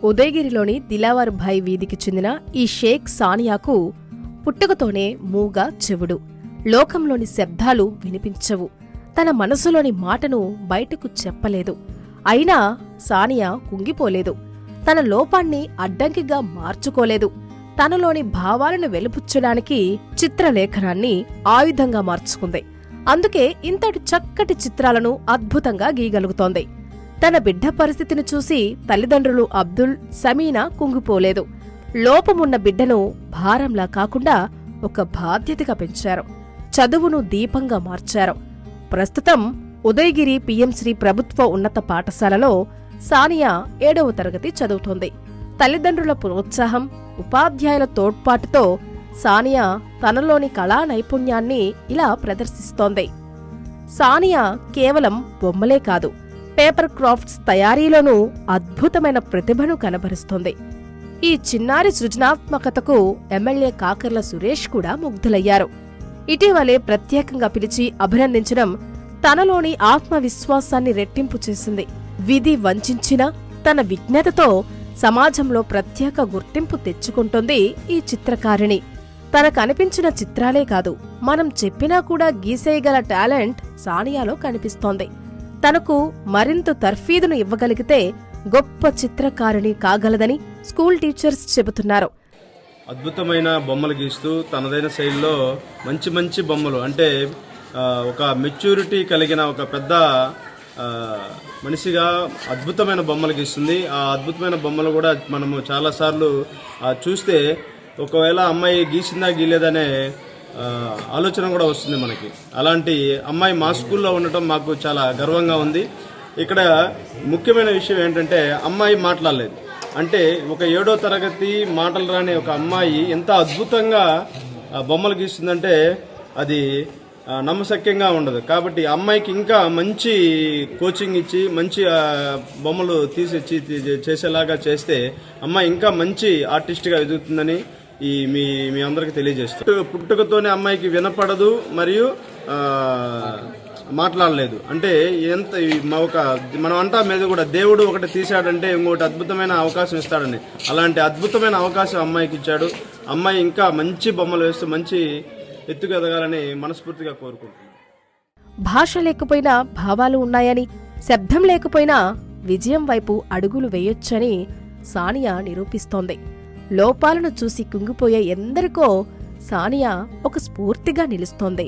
ఉదయగిరిలోని దిలావర్ భాయ్ వీధికి చెందిన ఈ షేక్ సానియాకు పుట్టుకతోనే మూగ చెవుడు. లోకంలోని శబ్దాలు వినిపించవు. తన మనసులోని మాటను బయటకు చెప్పలేదు. అయినా సానియా కుంగిపోలేదు. తన లోపాన్ని అడ్డంకిగా మార్చుకోలేదు. తనలోని భావాలను వెలుపుచ్చడానికి చిత్రలేఖనాన్ని ఆయుధంగా మార్చుకుంది. అందుకే ఇంతటి చక్కటి చిత్రాలను అద్భుతంగా గీయగలుగుతోంది. తన బిడ్డ పరిస్థితిని చూసి తల్లిదండ్రులు అబ్దుల్, సమీనా కుంగిపోలేదు. లోపమున్న బిడ్డను భారంలా కాకుండా ఒక బాధ్యతగా పెంచారు. చదువును దీపంగా మార్చారు. ప్రస్తుతం ఉదయగిరి పిఎంశ్రీ ప్రభుత్వ ఉన్నత పాఠశాలలో సానియా 7వ తరగతి చదువుతోంది. తల్లిదండ్రుల ప్రోత్సాహం, ఉపాధ్యాయుల తోడ్పాటుతో సానియా తనలోని కళా నైపుణ్యాన్ని ఇలా ప్రదర్శిస్తోంది. సానియా కేవలం బొమ్మలే కాదు, పేపర్ క్రాఫ్ట్స్ తయారీలోనూ అద్భుతమైన ప్రతిభను కనబరుస్తోంది. ఈ చిన్నారి సృజనాత్మకతకు ఎమ్మెల్యే కాకర్ల సురేష్ కూడా ముగ్ధులయ్యారు. ఇటీవలే ప్రత్యేకంగా పిలిచి అభినందించడం తనలోని ఆత్మవిశ్వాసాన్ని రెట్టింపు చేసింది. విధి వంచిన తన విజ్ఞతతో సమాజంలో ప్రత్యేక గుర్తింపు తెచ్చుకుంటోంది ఈ చిత్రకారిణి. తనకనిపించిన చిత్రాలే కాదు, మనం చెప్పినా కూడా గీసేయగల టాలెంట్ సానియాలో కనిపిస్తోంది. తనకు మరింత తర్ఫీదును ఇవ్వగలిగితే గొప్ప చిత్రకారిణి కాగలదని స్కూల్ టీచర్స్ చెబుతున్నారు. అద్భుతమైన బొమ్మలు గీస్తూ తనదైన శైలిలో మంచి మంచి బొమ్మలు, అంటే ఒక మెచ్యూరిటీ కలిగిన ఒక పెద్ద మనిషిగా అద్భుతమైన బొమ్మలు గీస్తుంది. ఆ అద్భుతమైన బొమ్మలు కూడా మనము చాలాసార్లు చూస్తే ఒకవేళ అమ్మాయి గీసిందా గీలేదనే ఆలోచన కూడా వస్తుంది మనకి. అలాంటి అమ్మాయి మా స్కూల్లో ఉండటం మాకు చాలా గర్వంగా ఉంది. ఇక్కడ ముఖ్యమైన విషయం ఏంటంటే అమ్మాయి మాట్లాడలేదు. అంటే ఒక 7వ తరగతి మాటలు రాని ఒక అమ్మాయి ఎంత అద్భుతంగా బొమ్మలు గీస్తుందంటే అది నమ్మశక్యంగా ఉండదు. కాబట్టి అమ్మాయికి ఇంకా మంచి కోచింగ్ ఇచ్చి మంచి బొమ్మలు తీసి చేసేలాగా చేస్తే అమ్మాయి ఇంకా మంచి ఆర్టిస్ట్గా ఎదుగుతుందని మీ అందరికి తెలియజేస్తాం. పుట్టుకతోనే అమ్మాయికి వినపడదు మరియు మాట్లాడలేదు. అంటే ఎంత మనం అంటా మీద కూడా దేవుడు ఒకటి తీశాడంటే ఇంకోటి అద్భుతమైన అవకాశం ఇస్తాడని, అలాంటి అద్భుతమైన అవకాశం అమ్మాయికి ఇచ్చాడు. అమ్మాయి ఇంకా మంచి బొమ్మలు వేస్తూ మంచి ఎత్తుకు ఎదగాలని మనస్ఫూర్తిగా కోరుకుంటున్నాను. భాష లేకపోయినా భావాలు ఉన్నాయని, శబ్దం లేకపోయినా విజయం వైపు అడుగులు వేయొచ్చని సానియా నిరూపిస్తోంది. లోపాలను చూసి కుంగిపోయే ఎందరికో సానియా ఒక స్ఫూర్తిగా నిలుస్తోంది.